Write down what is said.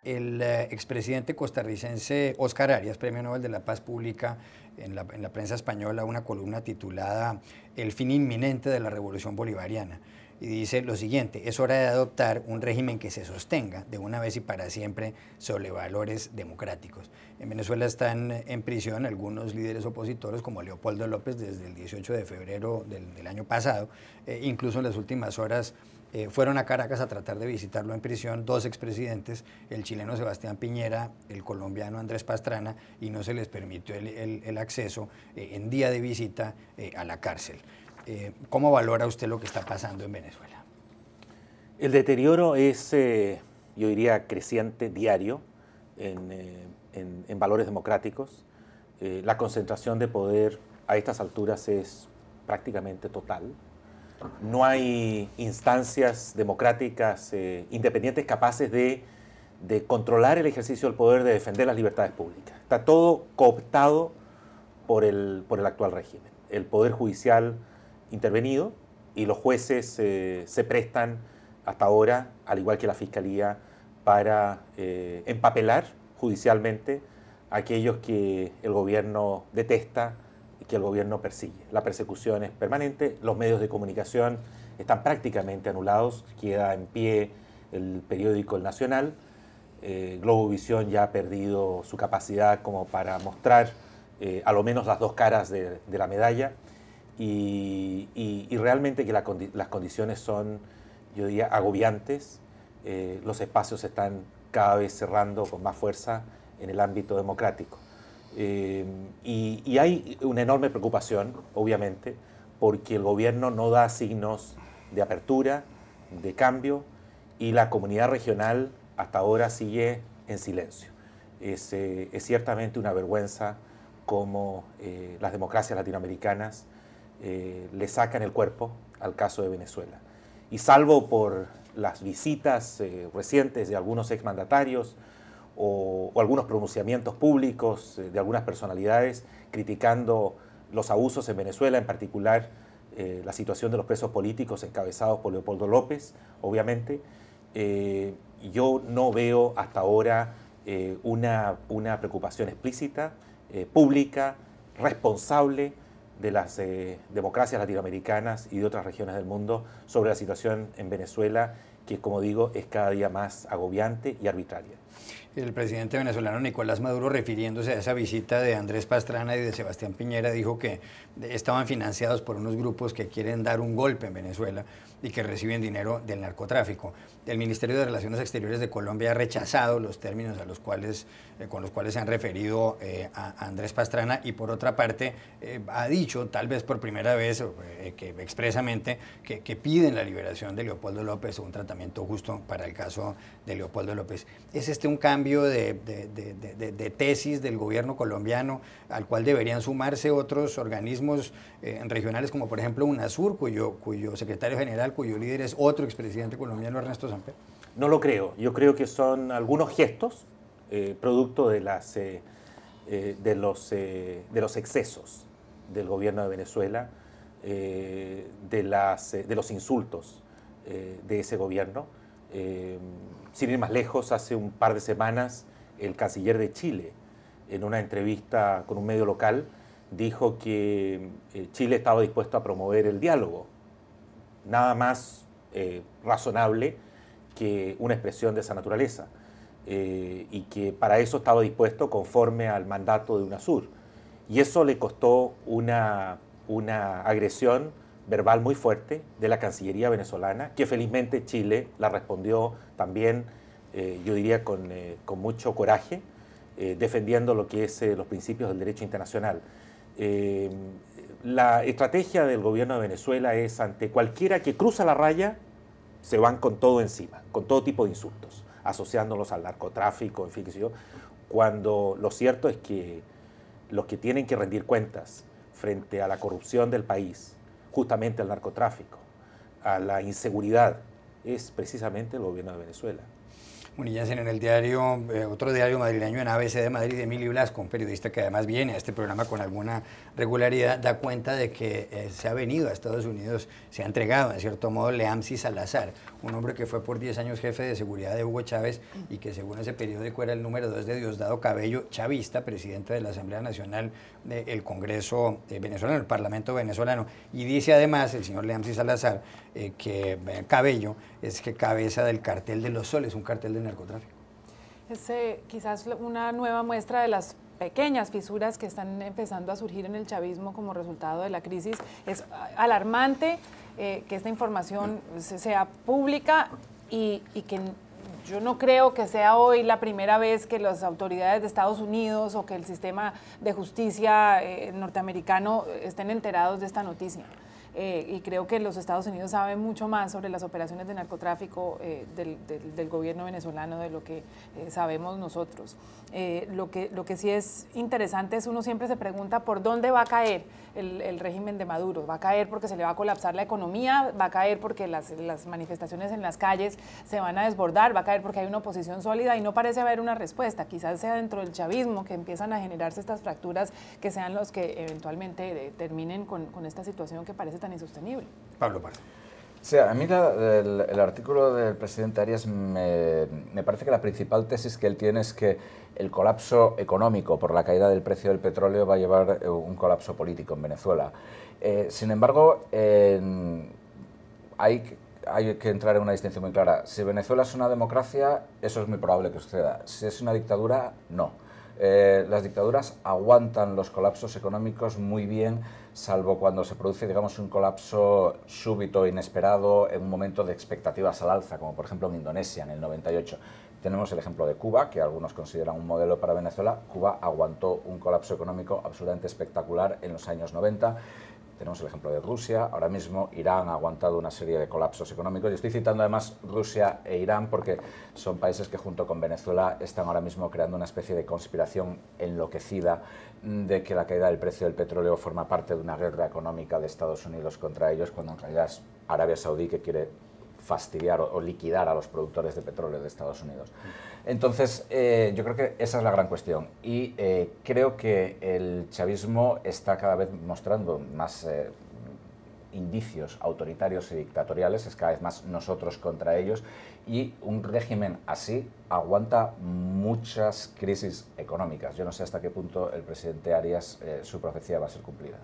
El expresidente costarricense Oscar Arias, Premio Nobel de la Paz, publica en la prensa española una columna titulada El fin inminente de la revolución bolivariana. Y dice lo siguiente: es hora de adoptar un régimen que se sostenga de una vez y para siempre sobre valores democráticos. En Venezuela están en prisión algunos líderes opositores como Leopoldo López desde el 18 de febrero del año pasado. Incluso en las últimas horas fueron a Caracas a tratar de visitarlo en prisión dos expresidentes, el chileno Sebastián Piñera, el colombiano Andrés Pastrana, y no se les permitió el acceso en día de visita a la cárcel. ¿Cómo valora usted lo que está pasando en Venezuela? El deterioro es, yo diría, creciente, diario, en valores democráticos. La concentración de poder a estas alturas es prácticamente total. No hay instancias democráticas independientes capaces de controlar el ejercicio del poder, de defender las libertades públicas. Está todo cooptado por el actual régimen. El Poder Judicial intervenido y los jueces se prestan hasta ahora, al igual que la Fiscalía, para empapelar judicialmente a aquellos que el gobierno detesta y que el gobierno persigue. La persecución es permanente, los medios de comunicación están prácticamente anulados, queda en pie el periódico El Nacional. Globovisión ya ha perdido su capacidad como para mostrar a lo menos las dos caras de la medalla, y realmente que las condiciones son, yo diría, agobiantes. Los espacios se están cada vez cerrando con más fuerza en el ámbito democrático. Y hay una enorme preocupación, obviamente, porque el gobierno no da signos de apertura, de cambio, y la comunidad regional hasta ahora sigue en silencio. Es ciertamente una vergüenza cómo las democracias latinoamericanas le sacan el cuerpo al caso de Venezuela. Y salvo por las visitas recientes de algunos exmandatarios o algunos pronunciamientos públicos de algunas personalidades criticando los abusos en Venezuela, en particular la situación de los presos políticos encabezados por Leopoldo López, obviamente, yo no veo hasta ahora una preocupación explícita, pública, responsable de las democracias latinoamericanas y de otras regiones del mundo sobre la situación en Venezuela, que, como digo, es cada día más agobiante y arbitraria. El presidente venezolano Nicolás Maduro, refiriéndose a esa visita de Andrés Pastrana y de Sebastián Piñera, dijo que estaban financiados por unos grupos que quieren dar un golpe en Venezuela y que reciben dinero del narcotráfico. El Ministerio de Relaciones Exteriores de Colombia ha rechazado los términos con los cuales se han referido a Andrés Pastrana, y por otra parte ha dicho, tal vez por primera vez, que expresamente, que piden la liberación de Leopoldo López o un tratamiento justo para el caso de Leopoldo López. ¿Es este un cambio de tesis del gobierno colombiano al cual deberían sumarse otros organismos regionales, como por ejemplo UNASUR, cuyo secretario general, cuyo líder es otro expresidente colombiano, Ernesto Samper? No lo creo. Yo creo que son algunos gestos producto de los excesos del gobierno de Venezuela, de los insultos de ese gobierno. Sin ir más lejos, hace un par de semanas el canciller de Chile, en una entrevista con un medio local, dijo que Chile estaba dispuesto a promover el diálogo. Nada más razonable que una expresión de esa naturaleza, y que para eso estaba dispuesto conforme al mandato de UNASUR. Y eso le costó una agresión verbal muy fuerte de la Cancillería venezolana, que felizmente Chile la respondió también, yo diría, con mucho coraje, defendiendo lo que es los principios del derecho internacional. La estrategia del gobierno de Venezuela es, ante cualquiera que cruza la raya, se van con todo encima, con todo tipo de insultos, asociándolos al narcotráfico, en fin, qué sé yo, cuando lo cierto es que los que tienen que rendir cuentas frente a la corrupción del país, justamente al narcotráfico, a la inseguridad, es precisamente el gobierno de Venezuela. Munilla en el diario, otro diario madrileño en ABC de Madrid, Emilio Blasco, un periodista que además viene a este programa con alguna regularidad, da cuenta de que se ha venido a Estados Unidos, se ha entregado en cierto modo Leamsi Salazar, un hombre que fue por 10 años jefe de seguridad de Hugo Chávez y que según ese periódico era el número 2 de Diosdado Cabello, chavista, presidente de la Asamblea Nacional del Congreso venezolano, el Parlamento venezolano. Y dice además el señor Leamsi Salazar que Cabello es que cabeza del cartel de los Soles, un cartel de narcotráfico. Es quizás una nueva muestra de las pequeñas fisuras que están empezando a surgir en el chavismo como resultado de la crisis. Es alarmante que esta información sea pública y que yo no creo que sea hoy la primera vez que las autoridades de Estados Unidos o que el sistema de justicia norteamericano estén enterados de esta noticia. Y creo que los Estados Unidos saben mucho más sobre las operaciones de narcotráfico del gobierno venezolano de lo que sabemos nosotros. Lo que sí es interesante es uno siempre se pregunta por dónde va a caer el régimen de Maduro. ¿Va a caer porque se le va a colapsar la economía? ¿Va a caer porque las manifestaciones en las calles se van a desbordar? ¿Va a caer porque hay una oposición sólida? Y no parece haber una respuesta. Quizás sea dentro del chavismo que empiezan a generarse estas fracturas que sean los que eventualmente terminen con esta situación que parece tan insostenible. Pablo Pardo. Sí, a mí el artículo del presidente Arias me parece que la principal tesis que él tiene es que el colapso económico por la caída del precio del petróleo va a llevar un colapso político en Venezuela. Sin embargo, hay que entrar en una distinción muy clara. Si Venezuela es una democracia, eso es muy probable que suceda. Si es una dictadura, no. Las dictaduras aguantan los colapsos económicos muy bien, salvo cuando se produce, digamos, un colapso súbito, inesperado, en un momento de expectativas al alza, como por ejemplo en Indonesia en el 98. Tenemos el ejemplo de Cuba, que algunos consideran un modelo para Venezuela. Cuba aguantó un colapso económico absolutamente espectacular en los años 90. Tenemos el ejemplo de Rusia, ahora mismo Irán ha aguantado una serie de colapsos económicos y estoy citando además Rusia e Irán porque son países que junto con Venezuela están ahora mismo creando una especie de conspiración enloquecida de que la caída del precio del petróleo forma parte de una guerra económica de Estados Unidos contra ellos, cuando en realidad es Arabia Saudí que quiere fastidiar o liquidar a los productores de petróleo de Estados Unidos. Entonces, yo creo que esa es la gran cuestión y creo que el chavismo está cada vez mostrando más indicios autoritarios y dictatoriales, es cada vez más nosotros contra ellos y un régimen así aguanta muchas crisis económicas. Yo no sé hasta qué punto el presidente Arias, su profecía va a ser cumplida.